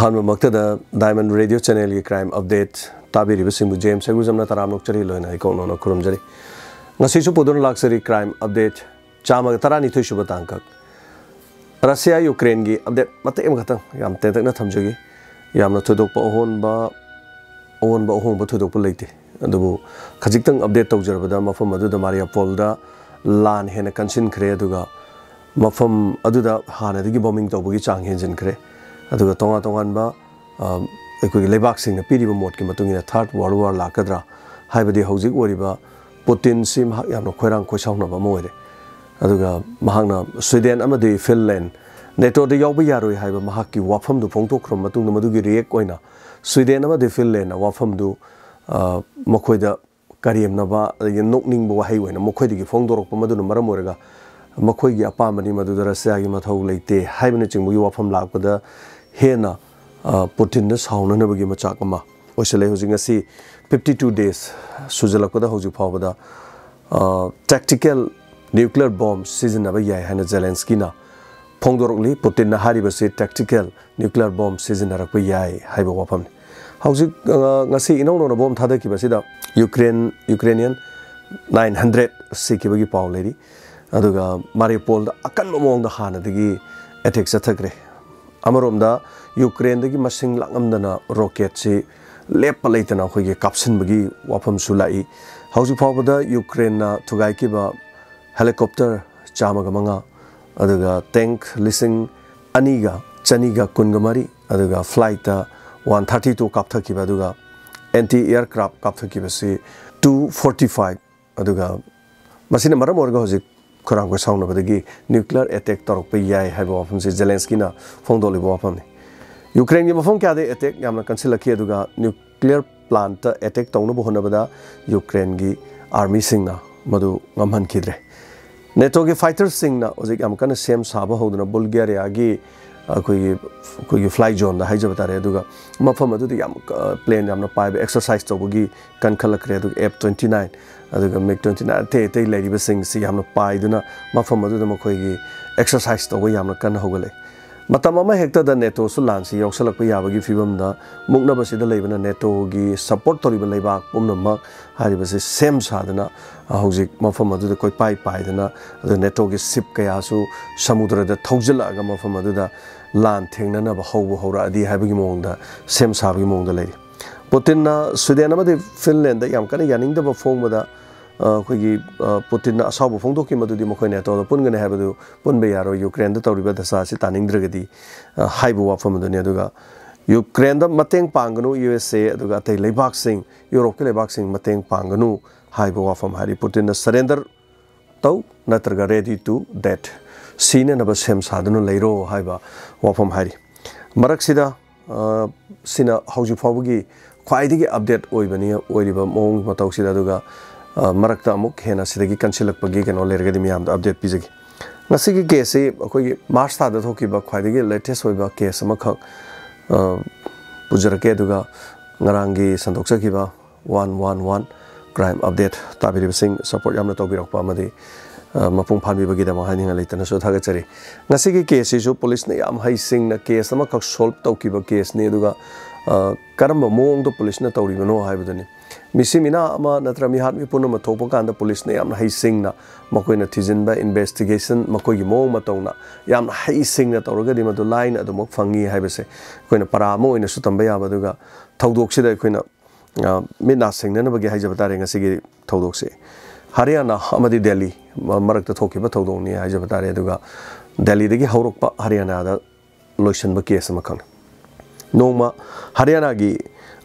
Ahmad diamond radio channel की crime update ताबीरिबसिंगबु James सेगुजमना तरामनुक चरी लोइना इकोनोनो खुरुमजरी ngasisu podon laksari crime update chama tarani thuisuba tangkak Russia Ukraine gi update mate em khatang yam te tak na thamjagi yamna thudok pa on ba hong ba thudok pa leite adubu khajiktang update tawjarbada mafam adu da Mariupol da lan hena kansin khre aduga mafam adu da hana digi bombing tawbugi chang henjin khre aduga tonga tongan ba ekoi lebak sing na piriba mot ki matungina third world war lakadra haibadi hojik woriba Putin sim hak yamna khoirang khoisawna ba moire aduga mahangna Sweden amadi Finland NATO de yawba yaroi haiba mahakki wafam du phongtok khrom matung na madugi react oina Sweden amadi Finland na wafam du mokhoida kariem na ba nokning bo hai oina mokhoidi gi phongdorok pa maduna maram orega mokhoi gi apa mani madura Russia gi mathau leite haibna chingbu gi wafam lakpada hena Putin na sauna na bagi machak ma osele hojing asi 52 days sujalakada hoju phawada tactical nuclear bomb season aba yai hana Zelensky na phongdorokli Putin na hariba se tactical nuclear bomb season arakpa yai haiba wafam hoji ngasi inono na bomb thada ki basida Ukrainian 900 sikibagi pawleri aduga Mariupol da akan momong da hana digi attack sathakre amarom da Ukraine dagi masing langamdana rocket si lepa leitana khoige kapsin bagi wafam sulai hauji phawda Ukraine na thugai ki ba helicopter chamaga manga aduga tank lising aniga chaniga kungamari aduga flight 132 kapthaki ba aduga anti aircraft kapthaki ba si 245 aduga masina maram orga hoji khorang ko sauna badagi nuclear attack torok pe yai haiba wafam si Zelensky na phongdoli wafam ni Ukraine ki mafam kya de attack yamna kansilaki aduga nuclear plant attack tawna bo honabada Ukraine gi army singna madu ngamhan khidre NATO gi fighters singna ojik am kana sem saba hoduna Bulgaria gi koi fly zone da haijaba tare aduga mafam adu yam plane yamna pai exercise tawgi kan khalakre aduga F29 aduga MiG-29 te lady sing si yamna pai duna mafam adu da makoi gi exercise tawgi yamna kan hogale Matamama hekta da NATO sulansi yoksalakpa yabagi fibam da mukna basida leibana NATO gi support toriba leibak pumna mak haribase sem sadana hojik mafam adu da koi pai dana adu NATO gi ship kaya su samudra da thaujala aga mafam adu da lan thengna na ba hawbu hawra adi habagi mongda sem sabagi mongda leiri Putin na Sweden amadi Finland da yam kana yaning da ba phongba khoigi Putin na asabu phongdoki madudi mokhoi NATO da pungane habadu punbe yaro Ukraine da tawriba dasa si taningdragadi haibu wafam dani aduga Ukraine da mateng panganu USA aduga tai leibak sing Europe ke leibak sing mateng panganu haibu wafam hari Putin na surrender taw natraga ready to that sine na ba sem sadanu leiro haiba wafam hari marak sida sina hauji phawgi khwaidigi update oibani oiriba mong matau sida aduga Marakta amuk hena sidagi kansilak pagi kan olerga di miyam update pizagi ngasigi case akoi March ta da thoki ba khwaidagi latest hoiba case amakha pujarake duga ngarangi sandoksa ki ba 111 crime update tabiri sing support yamna tawbirak pa amadi mapung phanbi bagi da mahani ngalaitana so thaga chari ngasigi case ju police na yam hai sing na case amakha solve tawki ba case ne duga karamba mong do police na tawri no haibadani Misimina ama natra mihat mi punama thopa kanda police na yamna hai sing na makoi na thijin ba investigation makoi gi mong matong na yamna hai sing na tawraga di madu line adu mok phangi haibase koina paramo ina su tamba yaba duga thodok sida koina mina sing na bagi haijaba tare ngasi gi thodok se Haryana amadi Delhi marak ta thoki ba thodok ni haijaba tare duga Delhi dagi haurok pa Haryana da lotion ba case makhang noma Haryana gi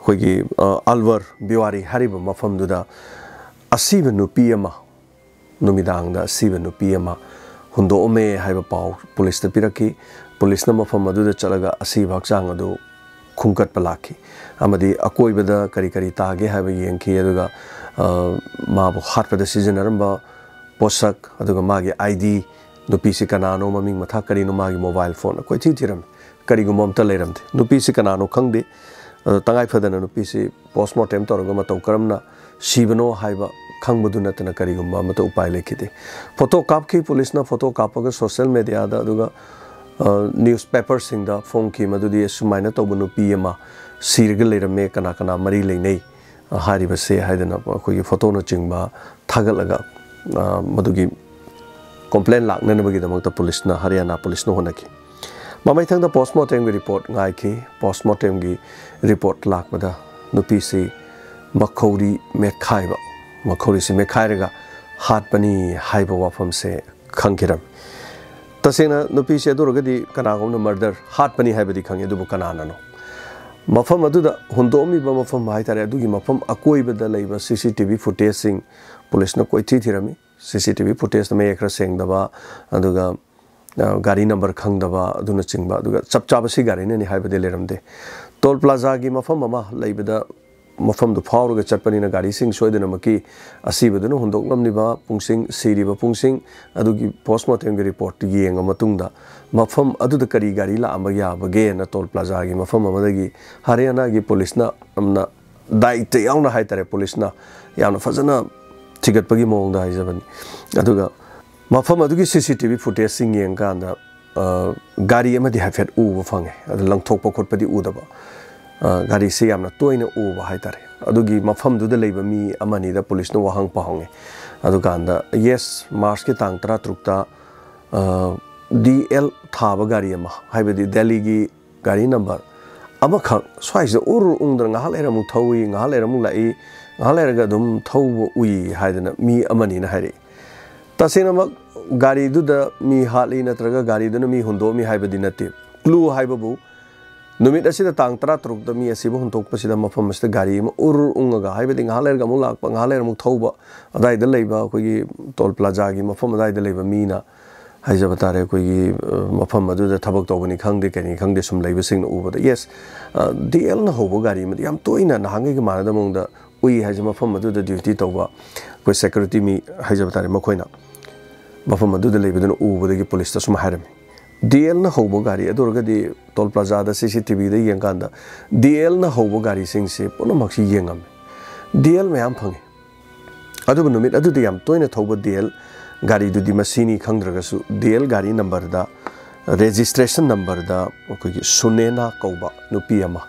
khoigi Alwar Biwari hariba mafam duda asiba nupi ama numidang da asiba nupi ama hundo ome haiba paw police ta piraki police na mafam adu da chalaga asiba chang adu khungkat palaki amadi akoi bada kari tage haiba yengki aduga ma bo hatpa da season aramba posak aduga magi ID nupi si kanano maming matha kari no magi mobile phone koi thi thiram kari gumom ta leiramde nupi si kanano khangde tangai phadana nupi si postmortem toroga matau karamna sibano haiba khangbudu natana karigumba mata upai lekhide photo kapki police na photo kapaga social media da aduga newspaper सिंगदा phone की मदुदी सुमाइना तौब नुपी अमा सिरग लेरमे कना कना मरी लेनै हारिबसे हाइदना अखोई photo न चिंगबा थागलगा मदुगी complain लाखनबगीदमक्ता police ना हरियाणा पुलिस न होनकी ममैथंगदा पोस्टमार्टम की रिपोर्ट गायकी पोस्टमार्टम की रिपोर्ट लाखबदा नुपी से मखौरी मेखाइबा मखौरी से मेखाइरगा हाटपनी हाइबा वाफम से खंगिरम तसेना नुपी से दुरगदी कनागोम मर्डर हाटपनी हाइबदी खंगे दुबु कनानानो मफम अदुदा हुंदोमीबा मफम हाइतारे अदुगी मफम अकोइबदा लैबा सीसीटीवी फुटेज सिंग पुलिस न कोइथि थिरमी सीसीटीवी फुटेज में एकरा सेंगदबा अदुगा गाड़ी नंबर खंगदबा अदुना चिंगबा अदुगा चपचाबसी गाड़ी ने हाइबदे लेरमदे टोल प्लाजा की मफम अमा लैबदा मफम दु फावरगा चटपनिना गाड़ी सिंग सोइदनमकी असीबदुना हुंदोकलमनिबा पुंसिंग सिरिबा पुंसिंग अदुगी पोस्टमार्टम की रिपोर्ट येंगा मतुंगदा मफम अदुदा करी गाड़ी लांबा याबगे न टोल प्लाजा की मफम अमदगी हरियाणा की पुलिस ना अमना दायित्व यावना हाइतारे पुलिस ना यावना फजना थिगतपगी मोंगदा हाइजबनी अदुगा मफम अदुगी सीसीटीवी फुटेज सिंग येंगांदा गाड़ी अमदी हाइफेट उब फंगे अदु लंगथोकपा खोटपदी उदबा गाड़ी से यामना तोइना उब हाइतारे अदुगी मफम दुदा लेबा मी अमनीदा पुलिस न वहांग पाहोंगे अदुगांदा यस मार्च के तांग 13 DL थाबा गाड़ी अमा हाइबदी दिल्ली की गाड़ी number अमखक स्वाइसे उरु उंगदर ngahal eramu thawi ngahal eramu lai ngahal eraga dum thawbo ui haidana mi amani na hairi tasena mak गाड़ी दुदा मी हाली नत्रगा गाड़ी दुना मी हुंदो मी हाइबदी नते क्लू हाइबबु नुमित असिदा तांग 13 मी असिबो हुंतोकपसिदा मफम असिदा गाड़ी म उर उंगगा हाइबदी ngahaleerga mu lakpa ngahaleer mu thawba adaida leiba कोई टोल प्लाजा की मफम अदाइदा leiba मीना हाइजब तारे कोई मफम अदुदा थबक तौबनी खंगदे कनी खंगदे सुम leiba सिंगना उबदा यस DL ना होबो गाड़ी मदि याम तोइना नाहंगे के मानदा मोंगदा उई हाइज मफम अदुदा ड्यूटी तौबा कोई सिक्योरिटी मी हाइजब तारे मखोइना मफम अदुदा लेबदन उबदगी पुलिस ता सुम हारमी DL ना होबो गाड़ी अदुरगदी टोल प्लाजा दा CCTV दा येंगांदा DL ना होबो गाड़ी सिंग से पुनमक्सी येंगम DL मयाम फंगे अदुब नुमित अदुदा याम तोइना थौबो DL गाड़ी दुदी मसीनी खंगद्रगसु DL गाड़ी नंबर दा रजिस्ट्रेशन नंबर दा कोई सुनेना कौबा नुपी अमा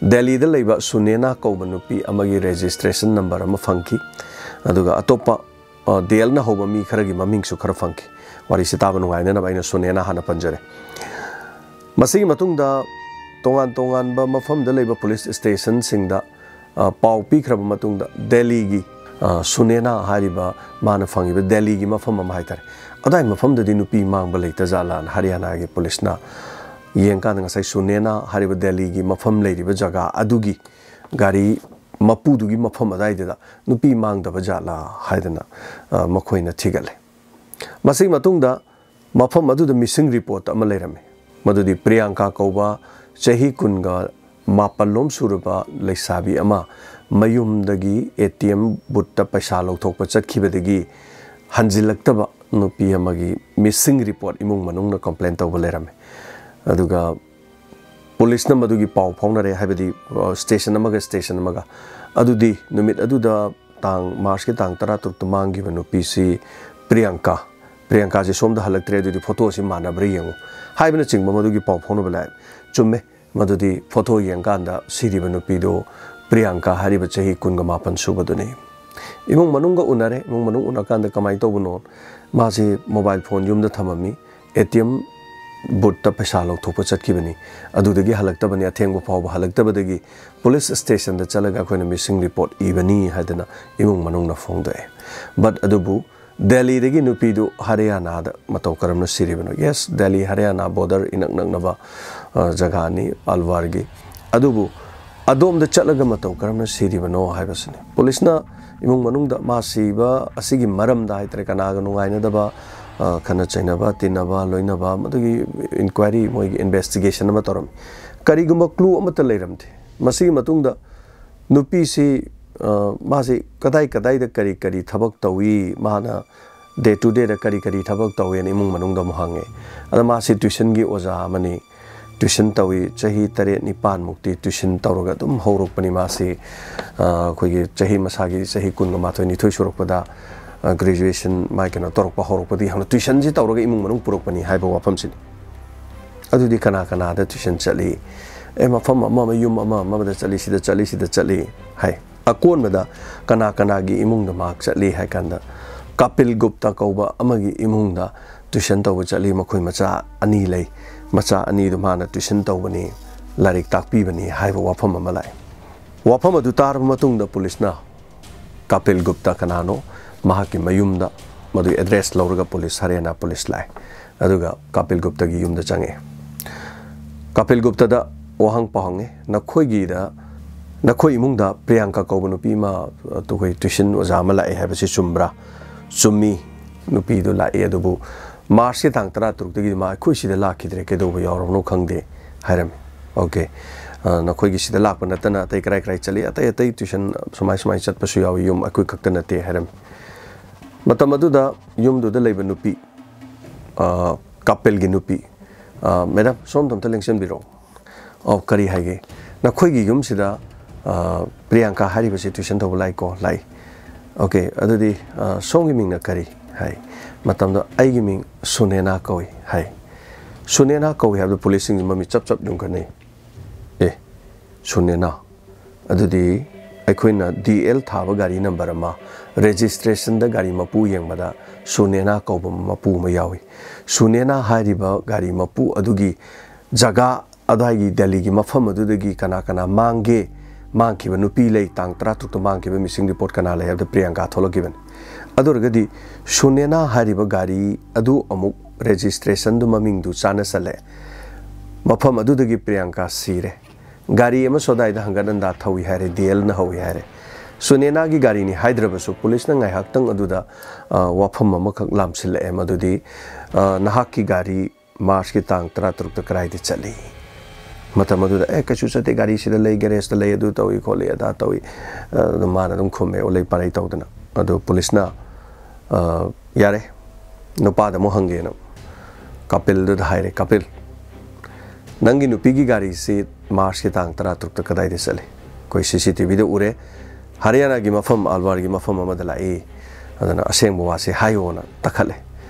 दिल्ली दा लेबा सुनेना कौबा नुपी अमगी रजिस्ट्रेशन नंबर अमा फंकी अदुगा अतोपा DL ना होबा मी खरगी ममिंग सु खर फंकी वारी सिताब नुगाइना ना बाइना सुनेना हाना पंजरे मसी मतुंगदा तोंगान तोंगान बा मफम दा लेबा पुलिस स्टेशन सिंगदा पाव पीखरब मतुंगदा दिल्ली की सुनेना हारिबा मान फंगिबा दिल्ली की मफम अमा हाइतारे अदाइ मफम ददी नुपी मांगबा लेता जाला हरियाणा की पुलिस ना येंकान ngasai सुनेना हारिबा दिल्ली की मफम लेरिबा जगह अदुगी गाड़ी मपुदुगी मफम अदाइदा नुपी मांगदबा जाला हाइदना मखोइना थिगले मसी मतुंगदा मफम अदुदा मिसिंग रिपोर्ट अमा लेरमे मदुदी प्रियंका कौबा चही कुनगा मापल्लोम सुरबा लेसाबी अमा मयुमदगी ATM बुट्टा पैसा लौथोकपा चटखिबदगी हंजिलक्तबा नुपी अमगी मिसिंग रिपोर्ट इमुंग मनुंगना कंप्लेन तौबा लेरमे अदुगा पुलिस न मदुगी पाव फाउनरे हाइबदी स्टेशन अमगा अदुदी नुमित अदुदा तांग मार्च के तांग 13 मांगिबा नुपी सी प्रियंका से सोमदा हलक्तरे अदुदी फोटो से मानब्रे यंगो हाइबना चिंगबा मदुगी पाव फाउनबा लाय चुम्मे मदुदी फोटो यंगांदा सिरिबा नुपीदो प्रियंका हारिबा चही 19 सुबदुने इमुंग मनुंगा उनरे इमुंग मनुंग उनकांदा कमाई तौबनो मासे मोबाइल फोन युमदा थममी ATM बुट्टा पैसा लौथोकपा चटखिबनी अदुदगी हलक्तबनी अथेंगबा फावबा हलक्तबदगी पुलिस स्टेशन दा चलगा अखोइना मिसिंग रिपोर्ट इबनी हादना इमुंग मनुंगना फोंगदे बट अदुबु दिल्ली दगी नुपीदु हरियाणा दा मतौ करमना सिरिबनो यस दिल्ली हरियाणा बॉर्डर इनक नकनबा जगहनी अलवारगी अदुबु अदोम दा चलगा मतौ करमना सिरिबनो हाइबसने पुलिसना इमुंग मनुंगदा मासीबा असिगी मरम दा हाइतरे कनागा नुगाइनदबा खना चाइनबा तिनबा लोइनबा मदगी इंक्वायरी मोइगी इन्वेस्टिगेशन अमा तोरम करिगुम्बा क्लू अमता लेरमथे मसिगी मतुंगदा नुपी सी मासे कदाई कदाई दा करी करी थबक तौई माना डे टू डे दा करी करी थबक तौई नि इमुंग मनुंगदा महांगे अदा मासे ट्यूशन की ओजा मनी ट्यूशन तौई चही 3-9 मुक्ति ट्यूशन तौरगा दुम हौरकपनी मासे खोगी चही मसागी चही 19 सुरकपदा ग्रेजुएशन माइ केनो तोरकपा हौरकपदी हम ट्यूशन जी तौरगा इमुंग मनुंग पुरकपनी हाइबा वाफमसिनी ꯑꯗꯨꯗꯤ ꯀꯅꯥ ꯀꯅꯥꯗ ꯇꯨꯏꯁꯟ ꯆꯠꯂꯤ ꯃꯐꯝ ꯑꯃ ꯌꯨꯝ ꯑꯃꯗ ꯆꯠꯂꯤ ꯁꯤꯗ ꯆꯠꯂꯤ ꯍꯥꯏ ꯑꯀꯣꯟꯕꯗ ꯀꯅꯥ ꯀꯅꯥꯒꯤ ꯏꯃꯨꯡꯗ ꯃꯍꯥꯛ ꯆꯠꯂꯤ ꯍꯥꯏ ꯀꯥꯟꯗ ꯀꯄꯤꯜ ꯒꯨꯞꯇ ꯀꯧꯕ ꯑꯃꯒꯤ ꯏꯃꯨꯡꯗ ꯇꯨꯏꯁꯟ ꯇꯧꯕ ꯆꯠꯂꯤ ꯃꯈꯣꯏ ꯃꯆꯥ ꯑꯅꯤ ꯂꯩ ꯃꯆꯥ ꯑꯅꯤꯗꯨ ꯃꯥꯅ ꯇꯨꯏꯁꯟ ꯇꯧꯕꯅꯤ ꯂꯥꯏꯔꯤꯛ ꯇꯥꯛꯄꯤꯕꯅꯤ ꯍꯥꯏꯕ ꯋꯥꯐꯝ ꯑꯃ ꯂꯥꯛꯏ ꯋꯥꯐꯝ ꯑꯗꯨ ꯇꯥꯔꯕ ꯃꯇꯨꯡꯗ ꯄꯨꯂꯤꯁꯅ ꯀꯄꯤꯜ ꯒꯨꯞꯇ ꯀꯅꯥꯅꯣ ꯃꯍꯥꯛꯀꯤ ꯃꯌꯨꯝꯗ ꯃꯗꯨ ꯑꯦꯗ꯭ꯔꯦꯁ ꯂꯧꯔꯒ ꯄꯨꯂꯤꯁ ꯍꯔꯤꯌꯥꯅꯥ ꯄꯨꯂꯤꯁ ꯂꯥꯛꯑꯦ ꯑꯗꯨꯒ ꯀꯄꯤꯜ ꯒꯨꯞꯇꯒꯤ ꯌꯨꯝꯗ ꯆꯪꯉꯛꯑꯦ ꯀꯄꯤꯜ ꯒꯨꯞꯇꯗ ꯋꯥꯍꯪ ꯄꯥꯎꯍꯪꯉꯦ ꯅꯈꯣꯏ ꯏꯃꯨꯡꯗ ꯄ꯭रिꯌꯥꯡꯀꯥ ꯀꯧꯕ ꯅꯨꯄꯤ ꯑꯃ ꯑꯩꯈꯣꯏ ꯇꯨꯏꯁꯟ ꯑꯣꯖꯥ ꯑꯃ ꯂꯥꯛꯑꯦ ꯍꯥꯏꯕꯁꯤ ꯆꯨꯝꯕ꯭ꯔꯥ ꯆꯨꯝꯃꯤ ꯅꯨꯄꯤꯗꯨ ꯂꯥꯛꯑꯦ ꯑꯗꯨꯕꯨ ꯃꯥꯔꯆꯀꯤ ꯇꯥꯡ 13ꯗꯒꯤ ꯃꯥ ꯑꯩꯈꯣꯏ ꯁꯤꯗ ꯂꯥꯛꯈꯤꯗ꯭ꯔꯦ ꯀꯩꯗꯧꯕ ꯌꯥꯎꯔꯕꯅꯣ ꯈꯪꯗꯦ ꯍꯥꯏꯔꯝꯃꯤ ꯑꯣꯀꯦ ꯅꯈꯣꯏꯒꯤ ꯁꯤꯗ ꯂꯥꯛꯄ ꯅꯠꯇꯅ ꯑꯇꯩ ꯀꯔꯥꯏ ꯆꯠꯂꯤ ꯑꯇꯩ ꯇꯨꯏꯁꯟ ꯁꯨꯃꯥꯏ ꯆꯠꯄꯁꯨ ꯌꯥꯎꯏ ꯌꯨꯝ ꯑꯩꯈꯣꯏ ꯈꯛꯇ ꯅꯠꯇꯦ ꯍꯥꯏꯔꯝꯃꯤ ꯃꯇꯝ ꯑꯗꯨꯗ ꯌꯨꯝꯗꯨꯗ ꯂꯩꯕ ꯅꯨꯄꯤ ꯀꯄꯤꯜꯒꯤ ꯅꯨꯄꯤ ꯃꯦꯗꯥꯝ ꯁꯣꯝꯗ ꯑꯝꯇ ꯂꯦꯡꯁꯤꯟꯕꯤꯔꯛꯑꯣ ꯀꯔꯤ ꯍꯥꯏꯒꯦ ꯅꯈꯣꯏꯒꯤ ꯌꯨꯝꯁꯤꯗ ꯄ꯭रिꯌꯥꯡꯀꯥ ꯍꯥꯏꯔꯤꯕꯁꯤ ꯇꯨꯏꯁꯟ ꯇꯧꯕ ꯂꯥꯛꯏꯀꯣ ꯂꯥꯛꯏ ꯑꯣꯀꯦ ꯑꯗꯨꯗꯤ ꯁꯣꯝꯒꯤ ꯃꯤꯡꯅ ꯀꯔꯤ ꯍꯥꯏ ꯃꯇꯝꯗ ꯑꯩꯒꯤ ꯃꯤꯡ ꯁꯨꯅꯦꯅꯥ ꯀꯧꯏ ꯍꯥꯏ ꯁꯨꯅꯦꯅꯥ ꯀꯧꯏ ꯍꯥꯏꯕꯗ ꯄꯨꯂꯤꯁꯁꯤꯡꯒꯤ ꯃꯃꯤꯠ ꯆꯞ ꯌꯨꯡꯈꯠꯅꯩ ꯁꯨꯅꯦꯅꯥ ꯑꯗꯨꯗꯤ ꯑꯩꯈꯣꯏꯅ DL ꯊꯥꯕ ꯒꯥꯔꯤ ꯅꯝꯕꯔ ꯑꯃ ꯔꯦꯖꯤꯁꯇ꯭ꯔꯦꯁꯟꯗ ꯒꯥꯔꯤ ꯃꯄꯨ ꯌꯦꯡꯕꯗ ꯁꯨꯅꯦꯅꯥ ꯀꯧꯕ ꯃꯄꯨ ꯑꯃ ꯌꯥꯎꯏ ꯁꯨꯅꯦꯅꯥ ꯍꯥꯏꯔꯤꯕ ꯒꯥꯔꯤ ꯃꯄꯨ ꯑꯗꯨꯒꯤ ꯖꯒꯥ ꯑꯗꯥꯏꯒꯤ ꯗꯦꯜꯂꯤꯒꯤ ꯃꯐꯝ ꯑꯗꯨꯗꯒꯤ ꯀꯅꯥ ꯃꯥꯡꯈꯤꯕ ꯅꯨꯄꯤ ꯂꯩ ꯇꯥꯡ 13ꯇ ꯃꯥꯡꯈꯤꯕ ꯃꯤꯁꯤꯡ ꯔꯤꯄꯣꯔꯠ ꯀꯅꯥ ꯂꯩ ꯍꯥꯏꯕꯗ ꯄ꯭रिꯌꯥꯡꯀꯥ ꯊꯣꯛꯂꯛꯈꯤꯕꯅꯤ ꯑꯗꯨ ꯑꯣꯏꯔꯒꯗꯤ ꯁꯨꯅꯦꯅꯥ ꯍꯥꯏꯔꯤꯕ ꯒꯥꯔꯤ ꯑꯗꯨ ꯑꯃꯨꯛ ꯔꯦꯖꯤꯁꯇ꯭ꯔꯦꯁꯟꯗꯨ ꯃꯃꯤꯡꯗꯨ ꯆꯥꯟꯅꯁꯜꯂꯦ ꯃꯐꯝ ꯑꯗꯨꯗꯒꯤ ꯄ꯭रिꯌꯥꯡꯀꯥ ꯁꯤꯔꯦ ꯒꯥꯔꯤ ꯑꯃ ꯁꯣꯗꯥꯏꯗ ꯍꯪꯒꯠ ꯍꯟꯗꯥ ꯊꯧꯏ ꯍꯥꯏꯔꯦ DLꯅ ꯍꯧꯏ ꯍꯥꯏꯔꯦ ꯁꯨꯅꯦꯅꯥꯒꯤ ꯒꯥꯔꯤꯅꯤ ꯍꯥꯏꯗ꯭ꯔꯕꯁꯨ ꯄꯨꯂꯤꯁꯅ ꯉꯥꯏꯍꯥꯛꯇꯪ ꯑꯗꯨꯗ ꯋꯥꯐꯝ ꯑꯃꯈꯛ ꯂꯥꯝꯁꯤꯜꯂꯛꯑꯦ ꯃꯗꯨꯗꯤ ꯅꯍꯥꯛꯀꯤ ꯒꯥꯔꯤ ꯃꯥꯔꯆꯀꯤ ꯇꯥꯡ 13ꯇ ꯀꯗꯥꯏꯗ ꯆꯠꯂꯤ ꯃꯇꯝ ꯑꯗꯨꯗ ꯀꯩꯁꯨ ꯆꯠꯇꯦ ꯒꯥꯔꯤꯁꯤꯗ ꯂꯩ ꯒꯦꯔꯦꯖꯇ ꯂꯩ ꯑꯗꯨ ꯇꯧꯏ ꯈꯣꯠꯂꯤ ꯑꯗꯥ ꯇꯧꯏ ꯑꯗꯨ ꯃꯥꯅ ꯑꯗꯨꯝ ꯈꯨꯝꯃꯦ ꯑꯣꯂꯩ ꯄꯥꯔꯩ ꯇꯧꯗꯅ ꯑꯗꯨ ꯄꯨꯂꯤꯁꯅ ꯌꯥꯔꯦ ꯅꯨꯄꯥꯗ ꯑꯃꯨꯛ ꯍꯪꯒꯦꯅ ꯀꯄꯤꯜꯗꯨꯗ ꯍꯥꯏꯔꯦ ꯀꯄꯤꯜ ꯅꯪꯒꯤ ꯅꯨꯄꯤꯒꯤ ꯒꯥꯔꯤꯁꯤ ꯃꯥꯔꯆꯀꯤ ꯇꯥꯡ 13ꯇ ꯀꯗꯥꯏꯗ ꯆꯠꯂꯤ ꯑꯩꯈꯣꯏ CCTVꯗ ꯎꯔꯦ ꯍꯔꯤꯌꯥꯅꯥꯒꯤ ꯃꯐꯝ ꯑꯜꯋꯥꯔꯒꯤ ꯃꯐꯝ ꯑꯃꯗ ꯂꯥꯛꯏ ꯑꯗꯨꯅ ꯑꯁꯦꯡꯕ ꯋꯥꯁꯦ ꯍꯥꯏꯌꯣꯅ ꯇꯛꯈꯠꯂꯦ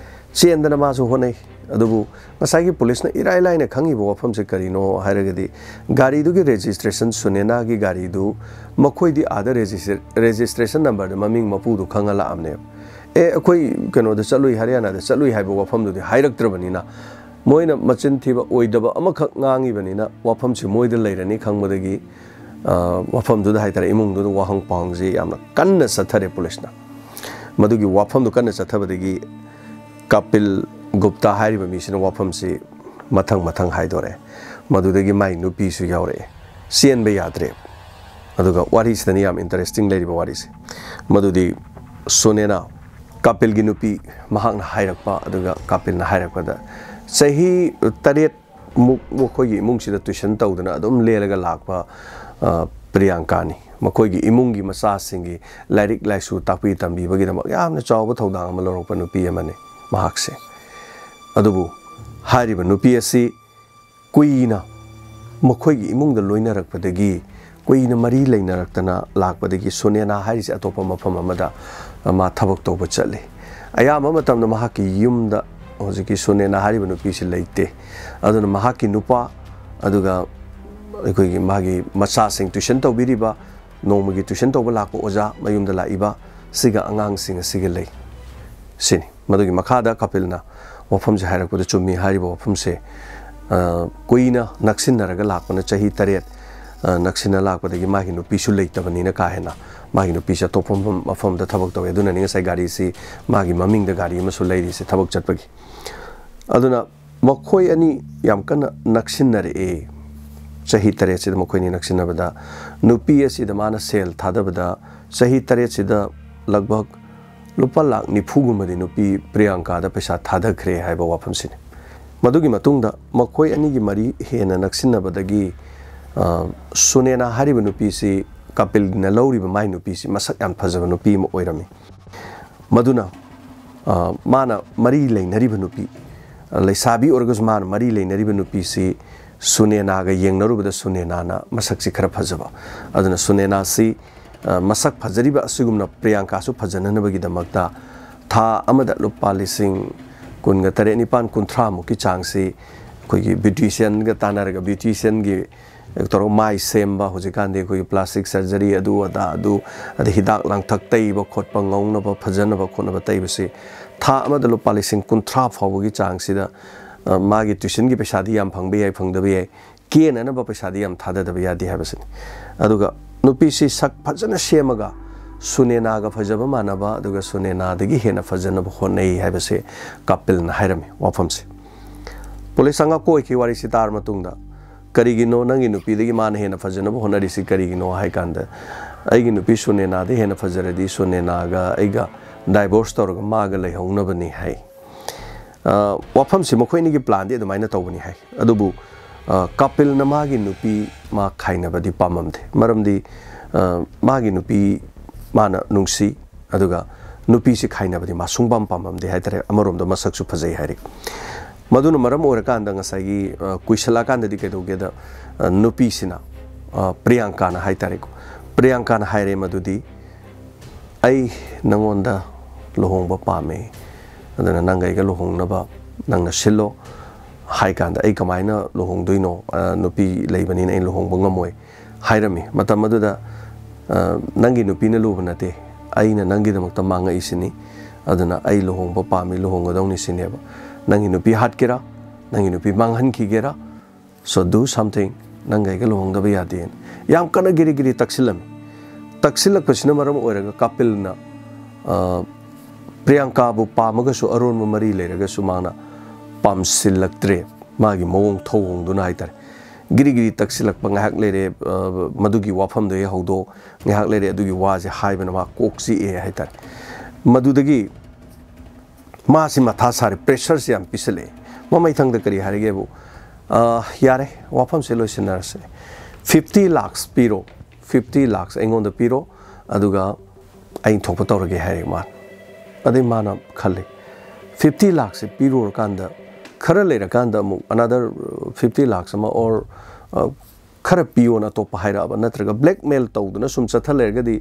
ꯆꯦꯟꯗꯅ ꯃꯥꯁꯨ ꯍꯣꯠꯅꯩ ꯑꯗꯨꯕꯨ ꯉꯁꯥꯏꯒꯤ ꯄꯨꯂꯤꯁꯅ ꯏꯔꯥꯏ ꯂꯥꯏꯅ ꯈꯪꯉꯤꯕ ꯋꯥꯐꯝꯁꯦ ꯀꯔꯤꯅꯣ ꯍꯥꯏꯔꯒꯗꯤ ꯒꯥꯔꯤꯗꯨꯒꯤ ꯔꯦꯖꯤꯁꯇ꯭ꯔꯦꯁꯟ ꯁꯨꯅꯦꯅꯥꯒꯤ ꯒꯥꯔꯤꯗꯨ ꯃꯈꯣꯏꯗꯤ ꯑꯥꯗ ꯔꯦꯖꯤꯁꯇ꯭ꯔꯦꯁꯟ ꯅꯝꯕꯔꯗ ꯃꯃꯤꯡ ꯃꯄꯨꯗꯨ ꯈꯪꯉ ꯂꯥꯛꯑꯝꯅꯦꯕ ꯑꯩꯈꯣꯏ ꯀꯩꯅꯣꯗ ꯆꯠꯂꯨꯏ ꯍꯔꯤꯌꯥꯅꯥꯗ ꯆꯠꯂꯨꯏ ꯍꯥꯏꯕ ꯋꯥꯐꯝꯗꯨꯗꯤ ꯍꯥꯏꯔꯛꯇ꯭ꯔꯕꯅꯤꯅ ꯃꯣꯏꯅ ꯃꯆꯤꯟ ꯊꯤꯕ ꯑꯣꯏꯗꯕ ꯑꯃꯈꯛ ꯉꯥꯡꯉꯤꯕꯅꯤ나 ꯋꯥꯐꯝꯁꯤ ꯃꯣꯏꯗ ꯂꯩꯔꯅꯤ ꯈꯪꯕꯗꯒꯤ ꯋꯥꯐꯝꯗꯨꯗ ꯍꯥꯏꯇꯥꯔꯦ ꯏꯃꯨꯡꯗꯨꯗ ꯋꯥꯍꯪ ꯄꯥꯎꯍꯪꯁꯤ ꯌꯥꯝꯅ ꯀꯟꯅ ꯆꯠꯊꯔꯦ ꯄꯨꯂꯤꯁꯅ ꯃꯗꯨꯒꯤ ꯋꯥꯐꯝꯗꯨ ꯀꯟꯅ ꯆꯠꯊꯕꯗꯒꯤ ꯀꯄꯤꯜ ꯒꯨꯞꯇꯥ ꯍꯥꯏꯔꯤꯕ ꯃꯤꯁꯤꯅ ꯋꯥꯐꯝꯁꯤ ꯃꯊꯪ ꯍꯥꯏꯗꯣꯔꯛꯑꯦ ꯃꯗꯨꯗꯒꯤ ꯃꯥꯏ ꯅꯨꯄꯤꯁꯨ ꯌꯥꯎꯔꯛꯑꯦ ꯆꯦꯟꯕ ꯌꯥꯗ꯭ꯔꯦ ꯑꯗꯨꯒ ꯋꯥꯔꯤꯁꯤꯗꯅꯤ ꯌꯥꯝ ꯏꯟꯇꯔꯦꯁꯇꯤꯡ ꯂꯩꯔꯤꯕ ꯋꯥꯔꯤꯁꯦ ꯃꯗꯨꯗꯤ ꯁꯨꯅꯦꯅꯥ ꯀꯄꯤꯜꯒꯤ ꯅꯨꯄꯤ ꯃꯍꯥꯛꯅ ꯍꯥꯏꯔꯛꯄ ꯑꯗꯨꯒ ꯀꯄꯤꯜꯅ ꯍꯥꯏꯔꯛꯄꯗ ꯆꯍꯤ 8 ꯃꯈꯣꯏꯒꯤ ꯏꯃꯨꯡꯁꯤꯗ ꯇꯨꯏꯁꯟ ꯇꯧꯗꯅ ꯑꯗꯨꯝ ꯂꯦꯜꯂꯒ ꯂꯥꯛꯄ ꯄ꯭रिꯌꯥꯡꯀꯥꯅꯤ ꯃꯈꯣꯏꯒꯤ ꯏꯃꯨꯡꯒꯤ ꯃꯆꯥꯁꯤꯡꯒꯤ ꯂꯥꯏꯔꯤꯛ ꯂꯥꯏꯁꯨ ꯇꯥꯛꯄꯤ ꯇꯝꯕꯤꯕꯒꯤꯗꯃꯛ ꯌꯥꯝꯅ ꯆꯥꯎꯕ ꯊꯧꯗꯥꯡ ꯑꯃ ꯂꯧꯔꯛꯄ ꯅꯨꯄꯤ ꯑꯃꯅꯤ ꯃꯍꯥꯛꯁꯦ ꯑꯗꯨꯕꯨ ꯍꯥꯏꯔꯤꯕ ꯅꯨꯄꯤ ꯑꯁꯤ ꯀꯨꯏꯅ ꯃꯈꯣꯏꯒꯤ ꯏꯃꯨꯡꯗ ꯂꯣꯏꯅꯔꯛꯄꯗꯒꯤ ꯀꯨꯏꯅ ꯃꯔꯤ ꯂꯩꯅꯔꯛꯇꯅ ꯂꯥꯛꯄꯗꯒꯤ ꯁꯨꯅꯦꯅꯥ ꯍꯥꯏꯔꯤꯁꯦ ꯑꯇꯣꯞꯄ ꯃꯐꯝ ꯑꯃꯗ ꯃꯥ ꯊꯕꯛ ꯇꯧꯕ ꯆꯠꯂꯤ ꯑꯌꯥꯝꯕ ꯃꯇꯝꯗ ꯃꯍꯥꯛꯀꯤ ꯌꯨꯝꯗ ꯍꯧꯖꯤꯛꯀꯤ ꯁꯨꯅꯦꯅꯥ ꯍꯥꯏꯔꯤꯕ ꯅꯨꯄꯤꯁꯤ ꯂꯩꯇꯦ ꯑꯗꯨꯅ ꯃꯍꯥꯛꯀꯤ ꯅꯨꯄꯥ ꯑꯗꯨꯒ ꯑꯩꯈꯣꯏꯒꯤ ꯃꯥꯒꯤ ꯃꯆꯥꯁꯤꯡ ꯇꯨꯏꯁꯟ ꯇꯧꯕꯤꯔꯤꯕ ꯅꯣꯡꯃꯒꯤ ꯇꯨꯏꯁꯟ ꯇꯧꯕ ꯂꯥꯛꯄ ꯑꯣꯖꯥ ꯃꯌꯨꯝꯗ ꯂꯥꯛꯏꯕ ꯁꯤꯒ ꯑꯉꯥꯡꯁꯤꯡ ꯑꯁꯤꯒ ꯂꯩ ꯁꯤꯅꯤ ꯃꯗꯨꯒꯤ ꯃꯈꯥꯗ ꯀꯄꯤꯜꯅ ꯋꯥꯐꯝꯁꯦ ꯍꯥꯏꯔꯛꯄꯗ ꯆꯨꯝꯃꯤ ꯍꯥꯏꯔꯤꯕ ꯋꯥꯐꯝꯁꯦ ꯀꯨꯏꯅ ꯅꯛꯁꯤꯟꯅꯔꯒ ꯂꯥꯛꯄꯅ ꯆꯍꯤ 8 ꯅꯛꯁꯤꯟꯅ ꯂꯥꯛꯄꯗꯒꯤ ꯃꯥꯒꯤ ꯅꯨꯄꯤꯁꯨ ꯂꯩꯇꯕꯅꯤꯅ ꯀꯥ ꯍꯦꯟꯅ ꯃꯥꯒꯤ ꯅꯨꯄꯤꯁꯦ ꯑꯇꯣꯞꯄ ꯃꯐꯝꯗ ꯊꯕꯛ ꯇꯧꯋꯦ ꯑꯗꯨꯅꯅꯤ ꯉꯁꯥꯏ ꯒꯥꯔꯤꯁꯤ ꯃꯥꯒꯤ ꯃꯃꯤꯡꯗ ꯒꯥꯔꯤ ꯑꯃꯁꯨ ꯂꯩꯔꯤꯁꯦ ꯊꯕꯛ ꯆꯠꯄꯒꯤ ꯑꯗꯨꯅ ꯃꯈꯣꯏ ꯑꯅꯤ ꯌꯥꯝ ꯀꯟꯅ ꯅꯛꯁꯤꯟꯅꯔꯛꯑꯦ ꯆꯍꯤ 8 ꯃꯈꯣꯏꯅꯤ ꯅꯛꯁꯤꯟꯅꯕꯗ ꯅꯨꯄꯤ ꯑꯁꯤꯗ ꯃꯥꯅ ꯁꯦꯜ ꯊꯥꯗꯕꯗ ꯆꯍꯤ 8 ꯂꯒꯚꯛ ꯂꯨꯄꯥ ꯂꯥꯛ 90 ꯅꯨꯄꯤ ꯄ꯭रिꯌꯥꯡꯀꯥꯗ ꯄꯩꯁꯥ ꯊꯥꯗꯈ꯭ꯔꯦ ꯍꯥꯏꯕ ꯋꯥꯐꯝꯁꯤꯅꯤ ꯃꯗꯨꯒꯤ ꯃꯇꯨꯡꯗ ꯃꯈꯣꯏ ꯑꯅꯤꯒꯤ ꯃꯔꯤ ꯍꯦꯟꯅ ꯅꯛꯁꯤꯟꯅꯕꯗꯒꯤ ꯁꯨꯅꯦꯅꯥ ꯍꯥꯏꯔꯤꯕ ꯅꯨꯄꯤꯁꯤ ꯀꯄꯤꯜꯅ ꯂꯧꯔꯤꯕ ꯃꯥꯏ ꯅꯨꯄꯤꯁꯤ ꯃꯁꯛ ꯌꯥꯝ ꯐꯖꯕ ꯅꯨꯄꯤ ꯑꯃ ꯑꯣꯏꯔꯝꯃꯤ ꯃꯗꯨꯅ ꯃꯥꯅ ꯃꯔꯤ ꯂꯩꯅꯔꯤꯕ ꯅꯨꯄꯤ ꯂꯩꯁꯥꯕꯤ ꯑꯣꯏꯔꯒꯁꯨ ꯃꯥꯅ ꯃꯔꯤ ꯂꯩꯅꯔꯤꯕ ꯅꯨꯄꯤꯁꯤ ꯁꯨꯅꯦꯅꯥꯒ ꯌꯦꯡꯅꯔꯨꯕꯗ ꯁꯨꯅꯦꯅꯥꯅ ꯃꯁꯛꯁꯤ ꯈꯔ ꯐꯖꯕ ꯑꯗꯨꯅ ꯁꯨꯅꯦꯅꯥꯁꯤ ꯃꯁꯛ ꯐꯖꯔꯤꯕ ꯑꯁꯤꯒꯨꯝꯅ ꯄ꯭रिꯌꯥꯡꯀꯥꯁꯨ ꯐꯖꯅꯅꯕꯒꯤꯗꯃꯛꯇ ꯊꯥ ꯑꯃꯗ ꯂꯨꯄꯥ 18,000 19,000 20,000 ꯃꯨꯛꯀꯤ ꯆꯥꯡꯁꯤ कोई ब्यूटिशियन का तानारगा ब्यूटिशियन की तौर माई सेम होजिकान कोई प्लास्टिक सर्जरी हिदाक लांथक तैब खोप गौनब फजनब खोनब तैबसे था लुपा 50 फाउबगी चांगसीदा मागी ट्यूशन की पैसादी याम फंगबे याय फंगदबे याय केननब पैसादी याम थाददब यादे हाबसनि अदुगा नुपीसी सक फजन सेमगा सुनेनागा फजब मानबा अदुगा सुनेनादगी हेना फजनब होनई हाबसे कपिल न हायरमे वाफमसे पुलिस अंगा कोई की वारी सितार मतुंगदा करिगिनो नंगी नुपीदगी मान हेना फजनब होनरिसि करिगिनो हाइकांदा अइगी नुपी सुनेनादे हेना फजरदी सुनेनागा अइगा डाइवोर्स तौरगा मागा लेहौनबनी हाय वाफम से मखोइनी की प्लान दे अदुमाइना तौबनी हाय अदुबु कपिल न मागी नुपी मा खाइनबदी पाममदे मरमदी मागी नुपी माना नुंसी अदुगा नुपी से खाइनबदी मा सुंगबाम पाममदे हायतरे अमरोमदो मसकसु फजै हायरि मदुना मरम ओरकांदा ngसागी कुइसलाकांददी केदोगेदा नुपी सिना प्रियंका ना हायतरे को प्रियंका ना हायरे मदुदी आई नंगोंदा लोहोंबा पामे अदना नंगैगा लोहोंगनबा नंगना सिल्लो हाइकांदा आई कमाइना लोहोंगदोइनो नुपी लेबनिना आई लोहोंबा ngमोय हायरमी मतम मदुदा नंगी नुपीना लुब नते आइना नंगीदमक्ता मांगइसिनी अदना आई लोहोंबा पामे लोहोंगदौनी सिनेबा नंगी नुपी हाटकेरा नंगी नुपी मांगहनखिगेरा सो डू समथिंग नंगैगा लोहोंगदबा यादेन याम कना गिरि गिरि तक्सिलमी तक्सिलकपसिना मरम ओइरगा कपिलना प्रियंका बु पामगसु अरोन मरी लेरगसु माना पामसिलक्त्रे मागी मवोंग थौंगदुना हाइतारे गिरि गिरि तक्सिलक पंगाहक लेरे मदुगी वाफम दे हौदो ngahak लेरे अदुगी वाजे हाइबना मा कोक्सी ए हाइतारे मदुदगी मासी माथा सारे प्रेशर से याम पिसले ममैथंग द करी हारेगेबु यारे वाफम से लोइसिनरसे 50 लाख पीरो 50 लाख एंगों द पीरो अदुगा आइन थोप तौरगे हारे मा अदे माना खले 50 लाख से पीरो कांदा खर लेर कांदा मु अनदर 50 लाख सम और खर पियो ना तो पहाइरा अब नत्रगा ब्लैकमेल तौदना सुम चथलेरगदी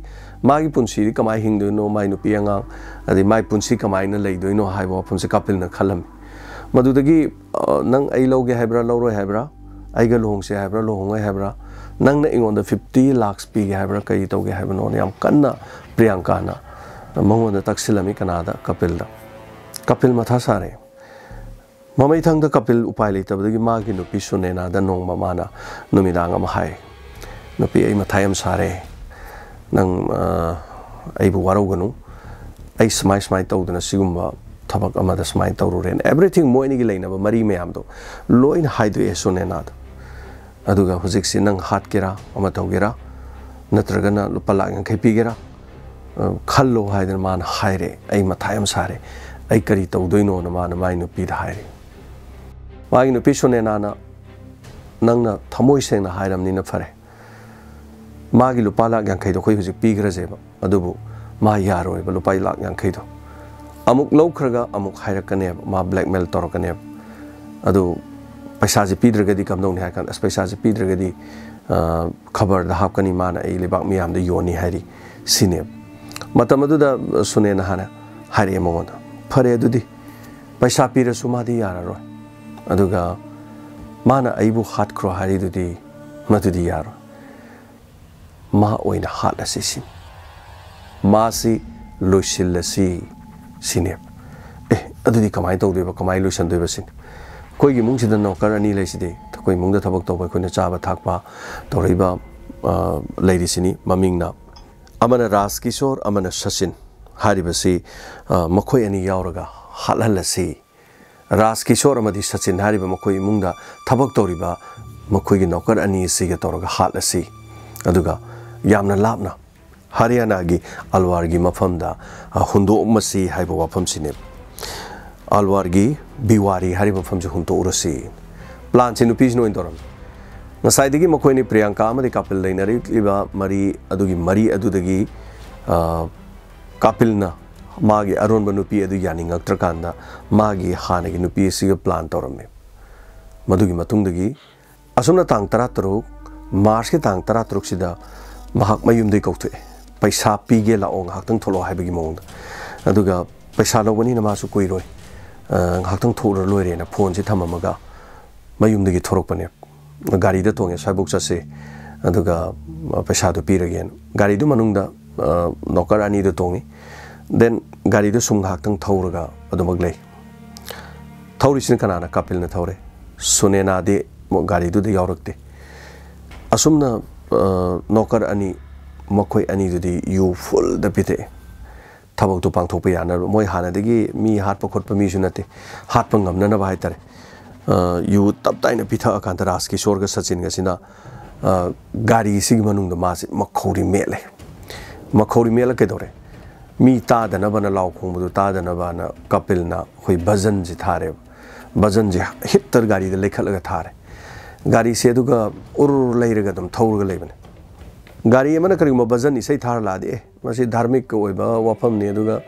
मागी पुंसी कमाई हिंगदोइनो माइ नुपी अंगा अदे माइ पुंसी कमाई न लेदोइनो हाइबो वाफमसे कपिल न खलम मदुदगी नंग आई लौगे हाइब्रा लौरोय हाइब्रा आइगा लोहोंगसे हाइब्रा लोहोंगै हाइब्रा नंग न इंगोंदा 50 लाख पीगे हाइब्रा कई तौगे हाइबनो याम कन्ना प्रियंका ना मंगोंदा तक्सिलमी कनादा कपिल मथा सारे ममैथंग द कपिल उपाय लेतबदगी मागी नुपी सुनेना द नोंग माना नुमिदांग अमा हाय नुपी आई मथायम सारे नंग आइबु वारौगनु आई स्माई तौदना सिगुम्बा थबक अमदा स्माई तौरुरेन एवरीथिंग मोइनिगी लेनब मरी मयामदो लोइन हाइदो सुनेना अदुगा हुजिक्सि नंग हाटकेरा अमा तौगेरा नत्रगना लुपा लाख यांखै पीगेरा खल्लो हाइदन मान हायरे आई मथायम सारे आई करी तौदोइनो न मान माइ नुपीदा हायरे मागी नुपी सुनेना नंगना थमोइ सेंगना हायरमनिना फरे मागी लुपा लाख यांखैदो खोइ हुजिक पीग्रजेबा अदुबु मा यारोयबा लुपा लाख यांखैदो अमुक लौखरगा अमुक हायरकनेब मा ब्लैकमेल तौरकनेब अदु पैसा से पीद्रगदी कमदौनी हाय कान पैसा से पीद्रगदी खबर द हापकनी माना ए लेबाक मियाम द योनी हायरी सिने मतम अदुदा सुनेना हाना हारे मगोन फरे अदुदी पैसा पीरसु मादी याररो अदुगा माना आइबु हाट ख्रो हारी दुदी मदुदी यारो मा ओइना हाट असिसिन मासी लोइसिलसी सिने ए अदुदी कमाई तौदेबा कमाई लोइसनदेबा सिन कोई मुंगसिद नौकर अनी लेसिदे कोई मुंगदा थबक तौबा कोइना चाबा थाकपा तौरैबा लेरिसिनी ममिंगना अमना राज किशोर अमना सचिन हारिबसी मखोय अनी यावरगा हालहलसी राज किशोर अमदी सचिन हारिबा मखोय मुंगदा थबक तौरिबा मखोयगी नौकर अनी सिगा तौरगा हालसी अदुगा यामना लापना हरियाणा की अलवार की मफमदा हुंदोमसी हाइबा वाफमसिने अलवार की बिवारी हारि मफम से हुंतोरसी प्लान से नुपीस नो इंतरम नसाइदगी मखोइनी प्रियंका अमदी कपिल लेनरिबा मरी अदुदगी कपिलना मागी अरोनब नुपी अदु यानिंगक्त्रकांदा मागी हानगी नुपी सिग प्लान तौरमे मदुगी मतुंगदगी असुमना तांग 13 मार्च के तांग 13 सिदा महाक मयुमदे कौथे पैसा पीगे लाओ ngahaktang tholo haibagi mong aduga पैसा लौबनी नमासु कोइरोय ngahaktang tholo loire na phone se thamamaga mayumdagi thorokpane gari da tonge saibok chase aduga paisa do pirage gari du manungda nokar ani do tongi then gari do sung haktang thauraga adumag lei thauri sin kanana kapil na thaure sunena de mo gari du de yaurakte asumna nokar ani makhoi ani du di you full da pite tabak tu pang thope yana moi hana degi mi hat pa khot pa mi sunate hat pa ngamna na bai tare you tap tai na pitha akanta ras ki sorga sachin ga sina gari sig manung da mas makhori mele ke dore mi ta da na bana law khong bu ta da na bana kapil na khoi bhajan ji thare bhajan ji hitter gari da lekhat ga thare gari se du ga ur leira ga dum thawr ga lebane gari mana kari mo bhajan isai thar la de masi dharmik ko ba wafam ne du ga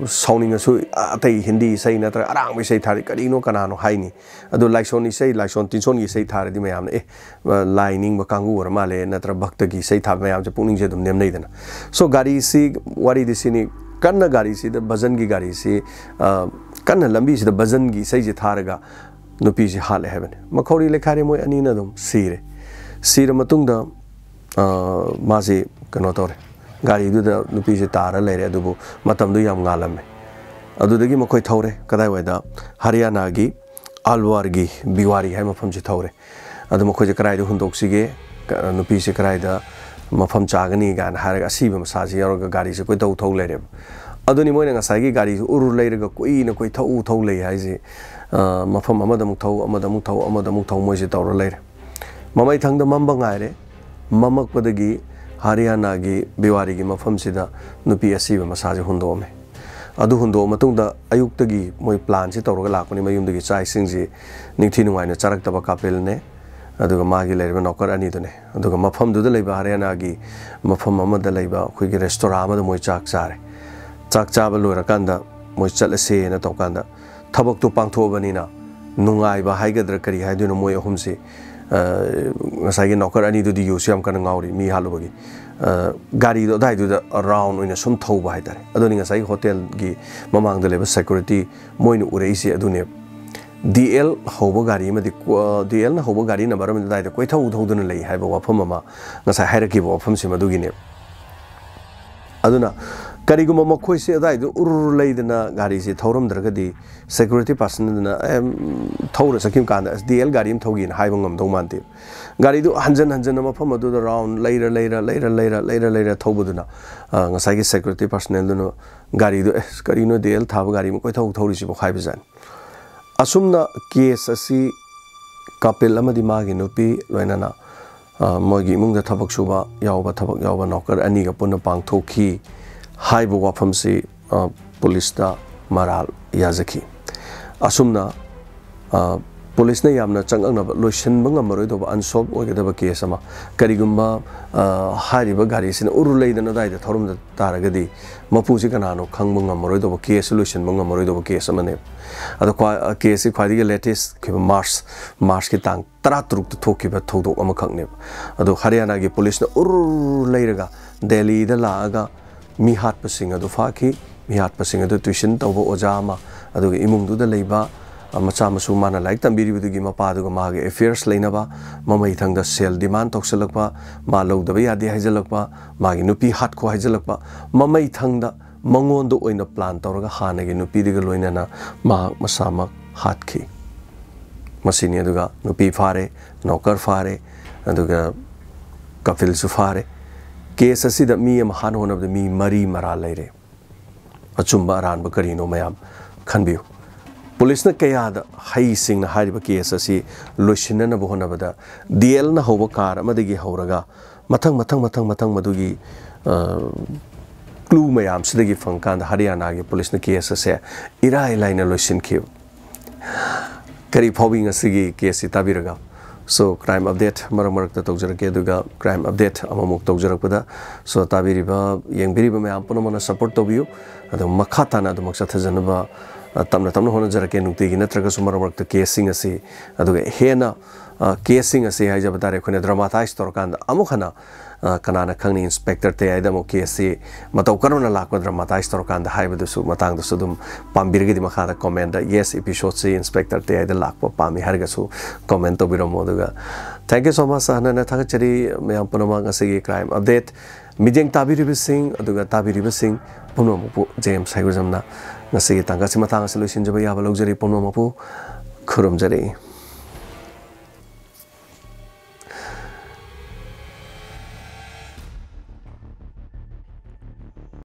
sauning su atai hindi sai na tra arang bi sai thari kari no kana no haini adu laison ni sai laison tinson gi sai thari di mayam ne lining ba kangu or male na tra bhakta gi sai tha mayam je puning je dum nem nei dana so gari si wari di sini kanna gari si da bhajan gi gari si kanna lambi si da bhajan gi sai je tharaga nupi ji hal heaven makhori lekhare moi ani na dum sire matung da ma si kano tore gari du da nupi je tara lere adubu matam du yam ngalame adudagi makhoi thaure kadai waida haryana gi alwar gi biwari hai mafam ji thaure adu makhoi je karai du hundok sige nupi se karai da mafam chagani gan haraga asiba masaji yaroga gari se koi tau thau lere aduni moina ngasai gi gari uru leire ga koi na koi thau lei hai ji mafam amadam thau moi je tawra leire mamai thangda mamba ngaire mamak padagi Haryana gi biwari gi mafam sida nupi asiba masaji hundome adu hundo matungda ayuk tagi moi plan si tawra lakoni mayum dagi chai singji ningthi nungai na charak taba kapel ne aduga magi leirba nokar ani dune aduga mafam du da leiba Haryana gi mafam amada leiba khoi gi restaurant amada moi chak chaba loira kanda moi chalase na tawkanda thabak tu pangtho bani na nungai ba haigadra kari haiduna moi ahumsi ngasai gi nokar ani du di yusiam kan ngauri mi halubagi gari do dai du da around in sum thoba haidare adoni ngasai hotel gi mamang da leba security moinu ureisi adune DL hobo gari ma di DL na hobo gari na baram dai da koi thau duna lei haiba wafam ma ngasai hairaki bo wafam sima du gi ne aduna kariguma makhoi se dai du ur leidana gari se thoram dragadi security person na thawra sakim kan DL gari thogi na haibang ngam dongmante gari du hanjan ma pham adu round leira thobuduna ngasai gi security personnel du gari du kari no DL thab gari mo koi thori si bo khaibijan asumna case asi kapil amadi magi nupi loinana mogi mungda thabak suba yawba nokar ani ga punna pang thoki haibu wafam si police da maral yazaki asumna police na yamna changang na lotion banga maroi do unsolved ogeda case ama karigumba hariba gari sin urulei da dai da thorum da taragadi mapu si kanano khangbanga maroi do case solution banga maroi do case amane ado case khwadi latest ke mars ke tang tara truk to thoki ba thodok ama khakne ado Haryana gi police na urulei raga Delhi da laaga mi hat pasing adu faki mi hat pasing adu tuition tawbo ojama adu imung du da leiba macha masu mana like tambiri bu gi mapa du ma ge affairs leinaba mamai thang da sell demand tokselakpa ma lo da ya de haijalakpa ma gi nupi hat ko haijalakpa mamai thang da mangon do oina plan tawraga hana gi nupi diga loina na ma masama hat ki masini adu ga nupi fare nokar fare adu ga kafil su fare case asida mi am han hon of the mi mari mara leire achumba ran ba karino mayam khanbiu police na kaya da hai sing na hariba case asi loishina na bohona bada DL na hoba car amadagi horaga mathang madugi clue mayam sidagi fangkan Haryana gi police na case ase irai line loishin khiu kari phobing asigi case tabiraga so crime update marak ta tawjarake duga crime update amamuk tawjarakpada so tabiriba yengbiriba mayam punomana support tobiu adu makhata na adu maksa thajanaba tamna hona jarake nungti gi natraga so marak ta casing ase adu hena casing ase haija batare khone dramatize torkanda amukhana कनाना खंगनी inspector ते आइदमो केसी मतौ करमना लाकद्रा मताइस तोरकान दा हाइबदसु मतंग दसु दुम पाम्बिरगी दि मखादा कमेंट यस एपिसोड से इंस्पेक्टर ते आइदा लाकपो पामी हरगसु कमेंट तो बिरमो दुगा थैंक यू सो मच हनना थागचरी मयाम पनमा ngasi क्राइम अपडेट मिजेंग ताबिरिबसिंग अदुगा ताबिरिबसिंग पुनमपु जेम्स हाइगुजमना ngasi tangasi matang asi loisinjaba yaba logjari ponmomapu khurumjari